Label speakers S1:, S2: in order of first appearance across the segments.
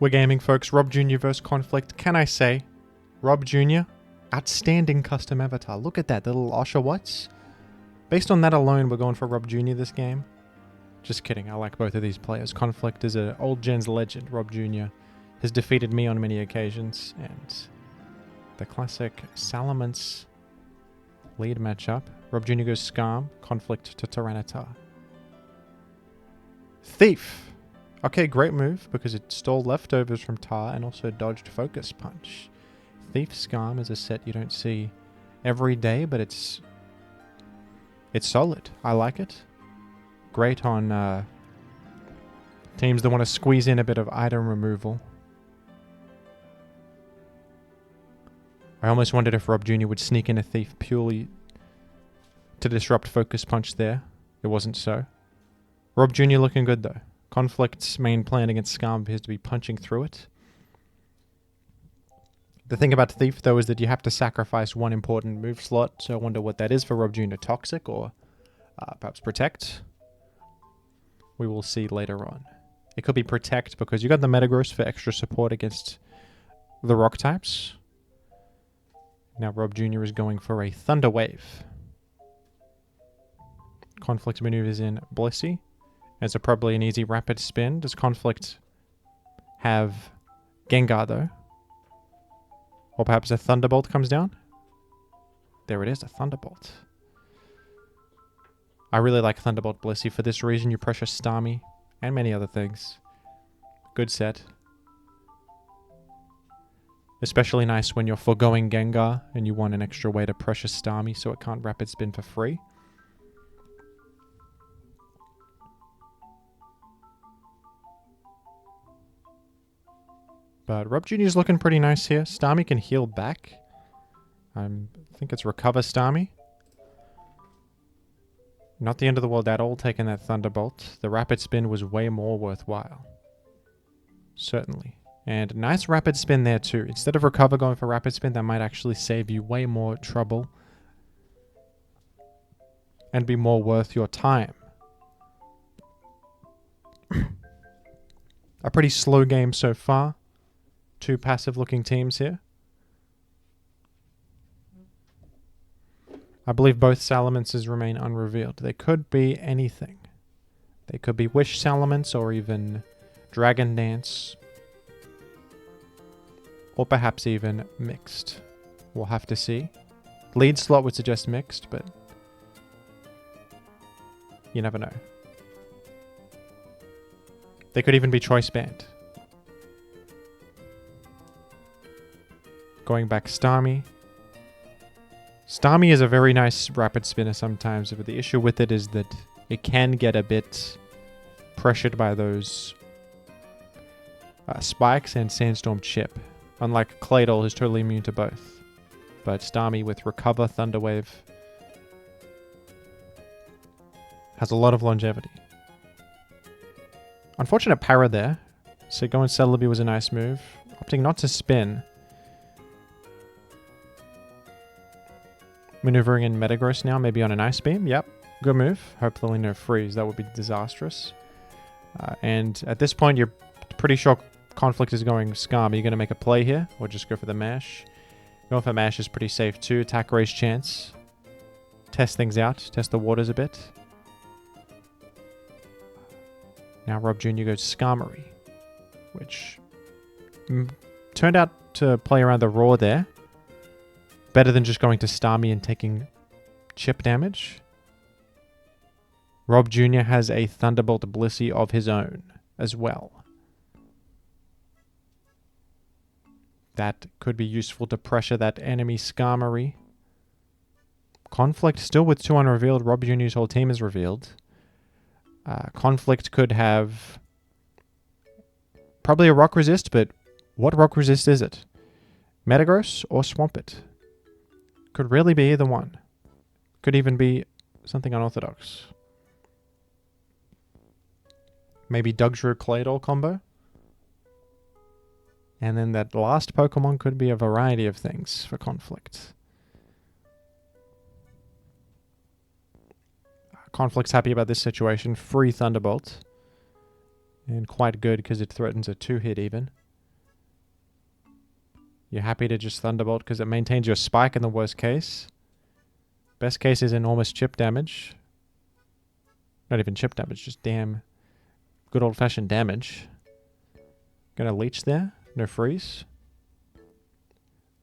S1: We're gaming, folks. Rob Jr. vs. Conflict. Can I say, Rob Jr., outstanding custom avatar. Look at that, the little Oshawotts. Based on that alone, we're going for Rob Jr. this game. Just kidding, I like both of these players. Conflict is an old gen's legend. Rob Jr. has defeated me on many occasions. And the classic Salamence lead matchup. Rob Jr. goes Skarm, Conflict to Tyranitar. Thief. Okay, great move because it stole leftovers from Tar and also dodged Focus Punch. Thief Skarm is a set you don't see every day, but it's solid. I like it. Great on teams that want to squeeze in a bit of item removal. I almost wondered if Rob Jr. would sneak in a Thief purely to disrupt Focus Punch there. It wasn't so. Rob Jr. looking good though. Conflict's main plan against Skarm appears to be punching through it. The thing about Thief, though, is that you have to sacrifice one important move slot, so I wonder what that is for Rob Jr. Toxic or perhaps Protect. We will see later on. It could be Protect because you got the Metagross for extra support against the Rock types. Now Rob Jr. is going for a Thunder Wave. Conflict maneuvers in Blissey. It's probably an easy rapid spin. Does Conflict have Gengar though? Or perhaps a Thunderbolt comes down? There it is, a Thunderbolt. I really like Thunderbolt Blissey for this reason. You pressure Starmie and many other things. Good set. Especially nice when you're foregoing Gengar and you want an extra way to pressure Starmie so it can't rapid spin for free. But Rob Jr. is looking pretty nice here. Starmie can heal back. I think it's Recover Starmie. Not the end of the world at all taking that Thunderbolt. The Rapid Spin was way more worthwhile. Certainly. And nice Rapid Spin there too. Instead of Recover going for Rapid Spin, that might actually save you way more trouble. And be more worth your time. A pretty slow game so far. Two passive-looking teams here. I believe both Salamences remain unrevealed. They could be anything. They could be Wish Salamence or even Dragon Dance. Or perhaps even mixed. We'll have to see. Lead slot would suggest mixed, but you never know. They could even be Choice Band. Going back Starmie. Starmie is a very nice rapid spinner sometimes, but the issue with it is that it can get a bit pressured by those spikes and Sandstorm Chip. Unlike Claydol, who's totally immune to both. But Starmie with Recover, Thunderwave has a lot of longevity. Unfortunate para there. So going Celebi was a nice move. Opting not to spin. Maneuvering in Metagross now, maybe on an Ice Beam. Yep, good move. Hopefully no freeze. That would be disastrous. And at this point, you're pretty sure Conflict is going Skarm. Are you going to make a play here? Or just go for the mash? Going for mash is pretty safe too. Attack raise chance. Test things out. Test the waters a bit. Now Rob Jr. goes Skarmory. Which turned out to play around the raw there. Better than just going to Starmie and taking chip damage. Rob Jr. has a Thunderbolt Blissey of his own as well. That could be useful to pressure that enemy Skarmory. Conflict still with 2 unrevealed. Rob Jr.'s whole team is revealed. Conflict could have probably a Rock Resist, but what Rock Resist is it? Metagross or Swampert? Could really be either one. Could even be something unorthodox. Maybe Dugtrio Claydol combo. And then that last Pokemon could be a variety of things for Conflict. Conflict's happy about this situation. Free Thunderbolt. And quite good because it threatens a 2-hit even. You're happy to just Thunderbolt because it maintains your spike in the worst case. Best case is enormous chip damage. Not even chip damage, just damn good old-fashioned damage. Gonna leech there. No freeze.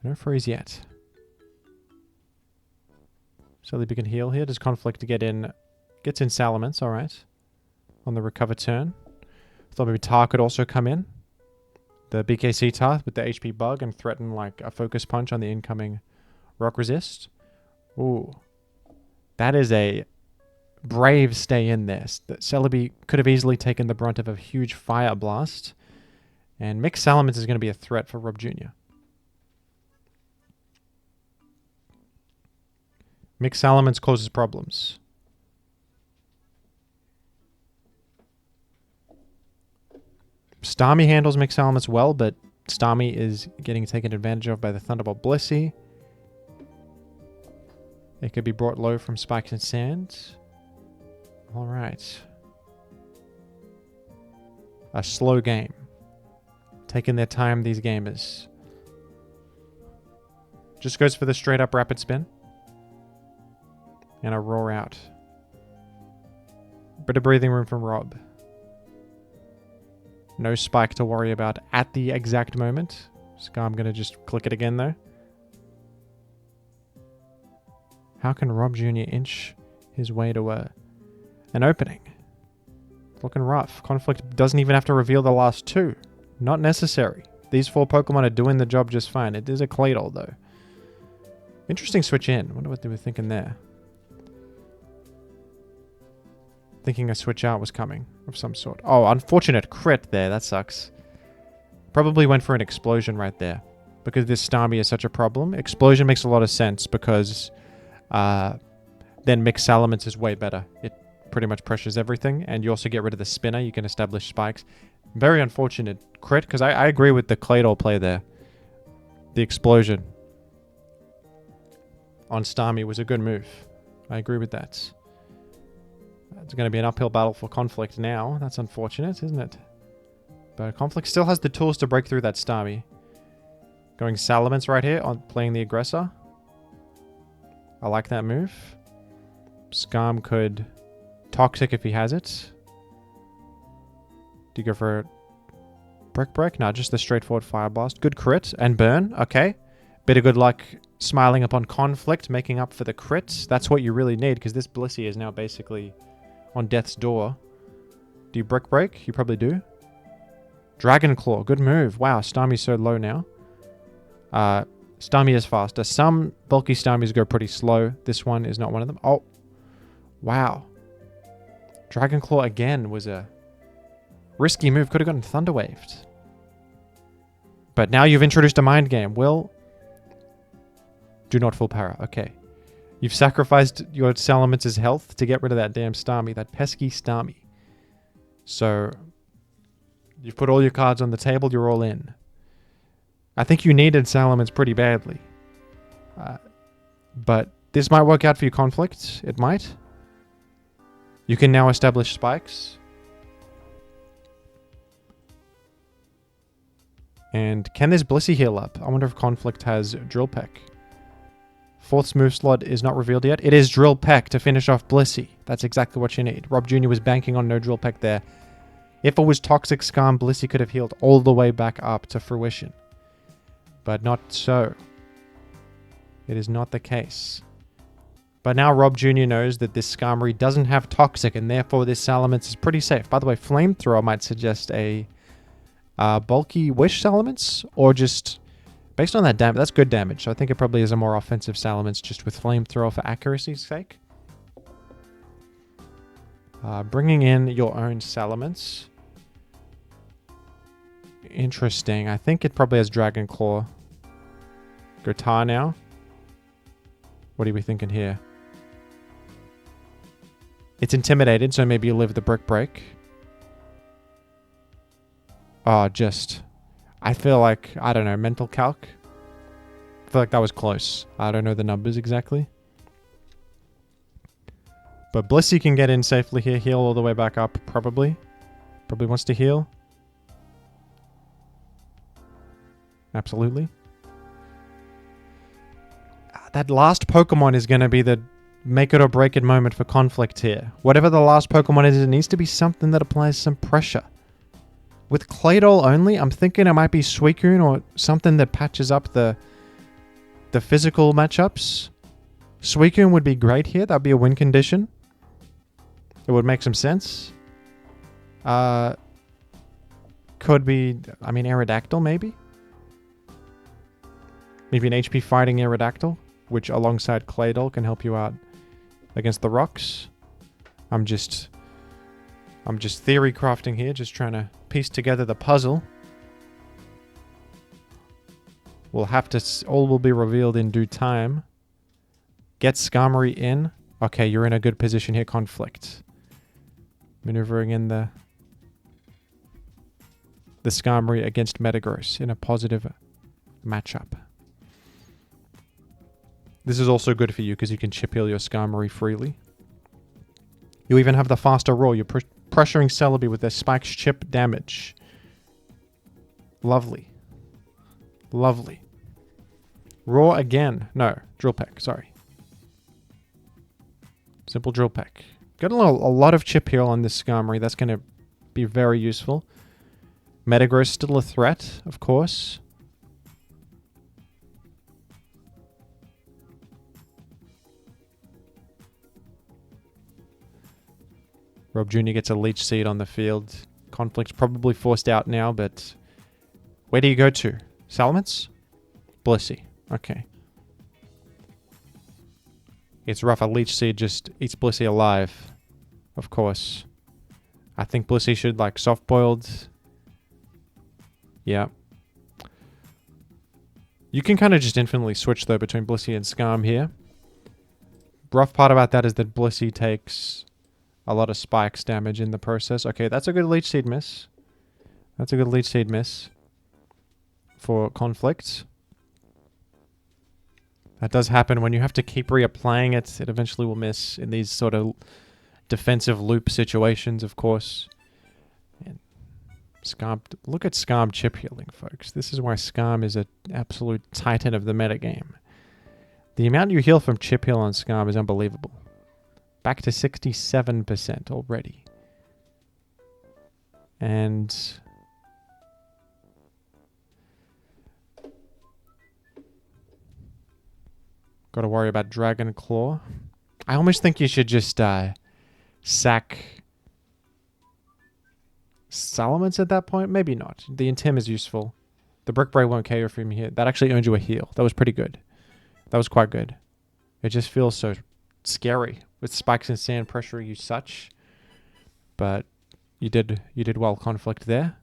S1: No freeze yet. Slowly we can heal here. Does Conflict to get in? Gets in Salamence, alright. On the recover turn. Thought maybe Tar could also come in. The BKC Tar with the HP bug and threaten like a focus punch on the incoming rock resist. Ooh. That is a brave stay in there. Celebi could have easily taken the brunt of a huge fire blast. And Mixed Salamence is going to be a threat for Rob Jr. Mixed Salamence causes problems. Starmie handles Mixed Salamence well, but Starmie is getting taken advantage of by the Thunderbolt Blissey. It could be brought low from Spikes and Sands. Alright. A slow game. Taking their time, these gamers. Just goes for the straight up rapid spin. And a roar out. Bit of breathing room from Rob. No spike to worry about at the exact moment. I'm going to just click it again though. How can Rob Jr. inch his way to an opening? Looking rough. Conflict doesn't even have to reveal the last two. Not necessary. These 4 Pokemon are doing the job just fine. It is a Claydol though. Interesting switch in. Wonder what they were thinking there. Thinking a switch out was coming of some sort. Oh, unfortunate crit there. That sucks. Probably went for an explosion right there. Because this Starmie is such a problem. Explosion makes a lot of sense because then Mixed Salamence is way better. It pretty much pressures everything. And you also get rid of the spinner. You can establish spikes. Very unfortunate crit because I agree with the Claydol play there. The explosion on Starmie was a good move. I agree with that. It's going to be an uphill battle for Conflict now. That's unfortunate, isn't it? But Conflict still has the tools to break through that Starmie. Going Salamence right here on playing the aggressor. I like that move. Skarm could Toxic if he has it. Do you go for a Brick Break? No, just the straightforward Fire Blast. Good crit and burn. Okay. Bit of good luck smiling upon Conflict, making up for the crits. That's what you really need because this Blissey is now basically on death's door. Do you Brick Break? You probably do. Dragon Claw. Good move. Wow, Starmie's so low now. Starmie is faster. Some bulky Starmies go pretty slow. This one is not one of them. Oh. Wow. Dragon Claw again was a risky move. Could have gotten Thunder Waved. But now you've introduced a mind game. Will. Do not full para. Okay. You've sacrificed your Salamence's health to get rid of that damn Starmie. That pesky Starmie. So, you've put all your cards on the table. You're all in. I think you needed Salamence pretty badly. But this might work out for your Conflict. It might. You can now establish spikes. And can this Blissey heal up? I wonder if Conflict has Drill Peck. 4th move slot is not revealed yet. It is Drill Peck to finish off Blissey. That's exactly what you need. Rob Jr. was banking on no Drill Peck there. If it was Toxic Skarm, Blissey could have healed all the way back up to fruition. But not so. It is not the case. But now Rob Jr. knows that this Skarmory doesn't have Toxic, and therefore this Salamence is pretty safe. By the way, Flamethrower might suggest a bulky Wish Salamence, or just based on that damage. That's good damage, so I think it probably is a more offensive Salamence just with Flamethrower for accuracy's sake. Bringing in your own Salamence. Interesting. I think it probably has Dragon Claw. Guitar now. What are we thinking here? It's intimidated, so maybe you live the Brick Break. Oh, just... I feel like, I don't know, mental calc? I feel like that was close. I don't know the numbers exactly. But Blissey can get in safely here, heal all the way back up, probably. Probably wants to heal. Absolutely. That last Pokemon is going to be the make it or break it moment for Conflict here. Whatever the last Pokemon is, it needs to be something that applies some pressure. With Claydol only, I'm thinking it might be Suicune or something that patches up the physical matchups. Suicune would be great here. That would be a win condition. It would make some sense. Could be, I mean, Aerodactyl maybe? Maybe an HP fighting Aerodactyl, which alongside Claydol can help you out against the rocks. I'm just theory crafting here, just trying to piece together the puzzle. We'll have to, all will be revealed in due time. Get Skarmory in. Okay, you're in a good position here, Conflict. Maneuvering in the Skarmory against Metagross in a positive matchup. This is also good for you because you can chip heal your Skarmory freely. You even have the faster roll. You're pressuring Celebi with their Spike's chip damage. Lovely. Lovely. Roar again. No, Drill Peck, sorry. Simple Drill Peck. Got a lot of chip heal on this Skarmory. That's going to be very useful. Metagross still a threat, of course. Rob Jr. gets a Leech Seed on the field. Conflict's probably forced out now, but where do you go to? Salamates? Blissey. Okay. It's rough. A Leech Seed just eats Blissey alive. Of course. I think Blissey should, like, soft-boiled. Yeah. You can kind of just infinitely switch, though, between Blissey and Skarm here. Rough part about that is that Blissey takes a lot of spikes damage in the process. Okay, that's a good Leech Seed miss. That's a good Leech Seed miss for Conflict. That does happen when you have to keep reapplying it. It eventually will miss in these sort of defensive loop situations, of course. And Skarm, look at Skarm chip healing, folks. This is why Skarm is an absolute titan of the metagame. The amount you heal from chip heal on Skarm is unbelievable. Back to 67% already. And got to worry about Dragon Claw. I almost think you should just sack Salamence at that point. Maybe not. The Intim is useful. The Brick Break won't KO from here. That actually earned you a heal. That was pretty good. That was quite good. It just feels so scary with Spikes and Sand pressure you such. But you did well, Conflict there.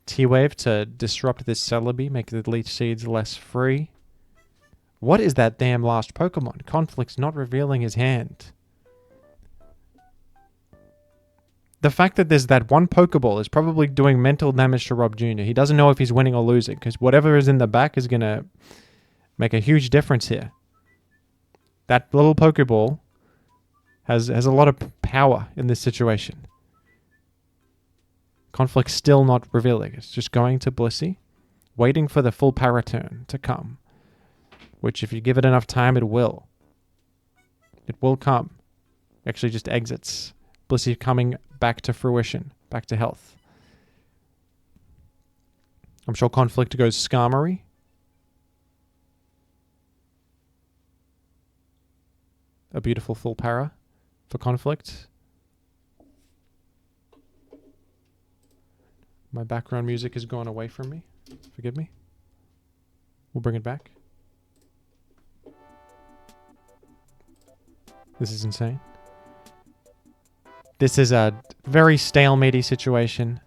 S1: T-Wave to disrupt this Celebi, make the Leech Seeds less free. What is that damn last Pokemon? Conflict's not revealing his hand. The fact that there's that one Pokeball is probably doing mental damage to Rob Jr. He doesn't know if he's winning or losing, because whatever is in the back is going to make a huge difference here. That little Pokeball has a lot of power in this situation. Conflict's still not revealing. It's just going to Blissey, waiting for the full Paraturn to come. Which, if you give it enough time, it will. It will come. Actually, just exits. Blissey coming back to fruition. Back to health. I'm sure Conflict goes Skarmory. A beautiful full para for Conflict. My background music has gone away from me. Forgive me. We'll bring it back. This is insane. This is a very stalematey situation.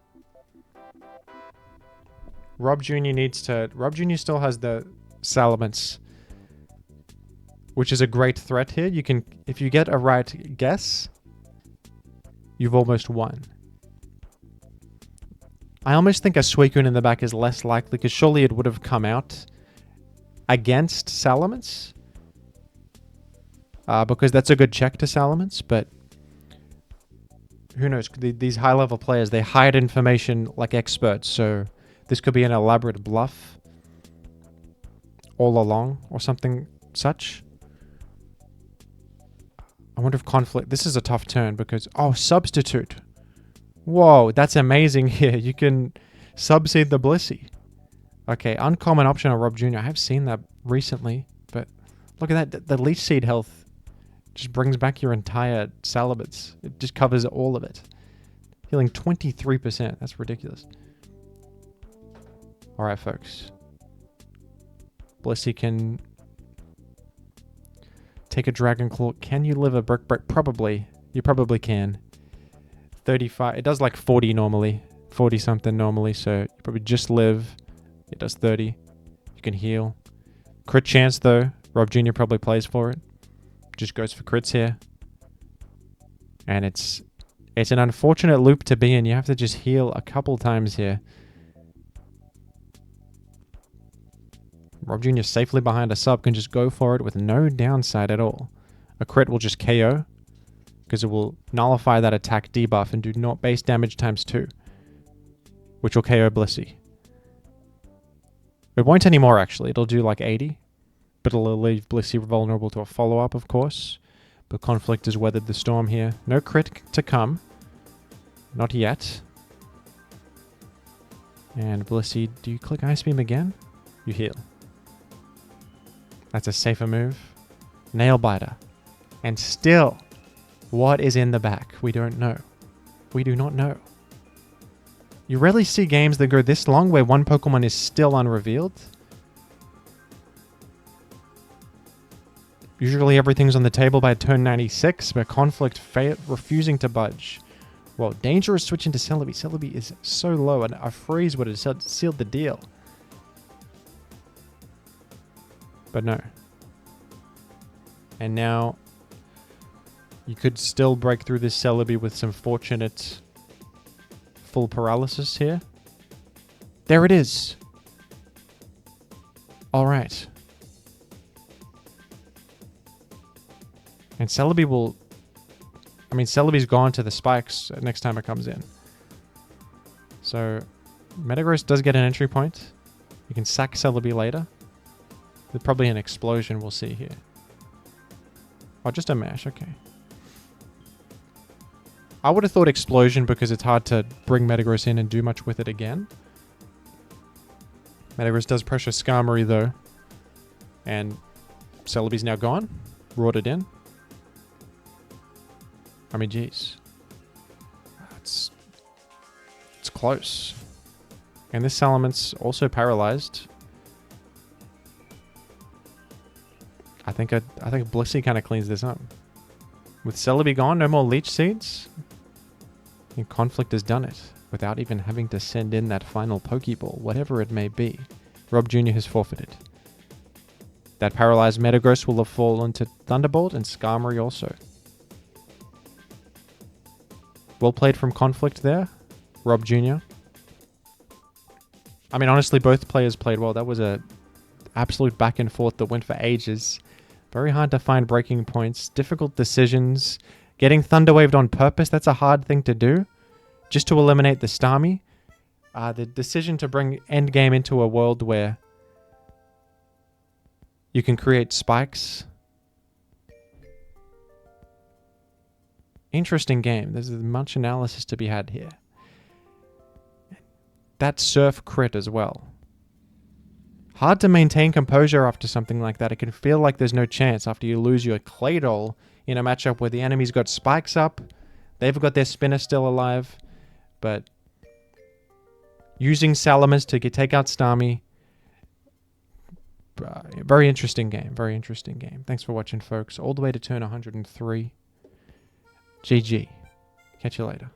S1: Rob Jr. needs to... Rob Jr. still has the Salamence, which is a great threat here. You can... If you get a right guess, you've almost won. I almost think a Suicune in the back is less likely, because surely it would have come out against Salamence. Because that's a good check to Salamence, but who knows? These high-level players, they hide information like experts, so this could be an elaborate bluff all along, or something such. I wonder if conflict... This is a tough turn because... Oh, substitute. Whoa, that's amazing here. You can subseed the Blissey. Okay, uncommon option on Rob Jr. I have seen that recently, but look at that. The Leech Seed health just brings back your entire Salabits. It just covers all of it. Healing 23%. That's ridiculous. Alright, folks. Blissey can take a Dragon Claw. Can you live a Brick Break? Probably. You probably can. 35. It does like 40 normally. 40 something normally, so you probably just live. It does 30. You can heal. Crit chance though. Rob Jr. probably plays for it. Just goes for crits here. And it's an unfortunate loop to be in. You have to just heal a couple times here. Rob Jr. safely behind a sub can just go for it with no downside at all. A crit will just KO because it will nullify that attack debuff and do not base damage times 2, which will KO Blissey. It won't anymore actually. It'll do like 80, but it'll leave Blissey vulnerable to a follow-up, of course. But Conflict has weathered the storm here. No crit to come. Not yet. And Blissey, do you click Ice Beam again? You heal. That's a safer move. Nail Biter. And still, what is in the back? We don't know. We do not know. You rarely see games that go this long where one Pokemon is still unrevealed. Usually everything's on the table by turn 96, but Conflict refusing to budge. Well, Danger is switching to Celebi. Celebi is so low, and a freeze would have sealed the deal. But no. And now you could still break through this Celebi with some fortunate full paralysis here. There it is. All right. And Celebi will... I mean, Celebi's gone to the spikes next time it comes in. So, Metagross does get an entry point. You can sack Celebi later. There's probably an explosion we'll see here. Oh, just a mash, okay. I would have thought explosion because it's hard to bring Metagross in and do much with it again. Metagross does pressure Skarmory though. And Celebi's now gone. Roared it in. I mean, geez. It's close. And this Salament's also paralyzed. I think Blissey kind of cleans this up. With Celebi gone, no more Leech Seeds. And Conflict has done it without even having to send in that final Pokeball, whatever it may be. Rob Jr. has forfeited. That paralyzed Metagross will have fallen to Thunderbolt and Skarmory also. Well played from Conflict there, Rob Jr. I mean, honestly, both players played well. That was a absolute back and forth that went for ages. Very hard to find breaking points. Difficult decisions. Getting Thunderwaved on purpose, that's a hard thing to do. Just to eliminate the Starmie. The decision to bring Endgame into a world where you can create spikes. Interesting game. There's much analysis to be had here. That Surf crit as well. Hard to maintain composure after something like that. It can feel like there's no chance after you lose your Claydol in a matchup where the enemy's got spikes up. They've got their spinner still alive. But using Salamence to take out Starmie. Very interesting game. Very interesting game. Thanks for watching, folks. All the way to turn 103. GG. Catch you later.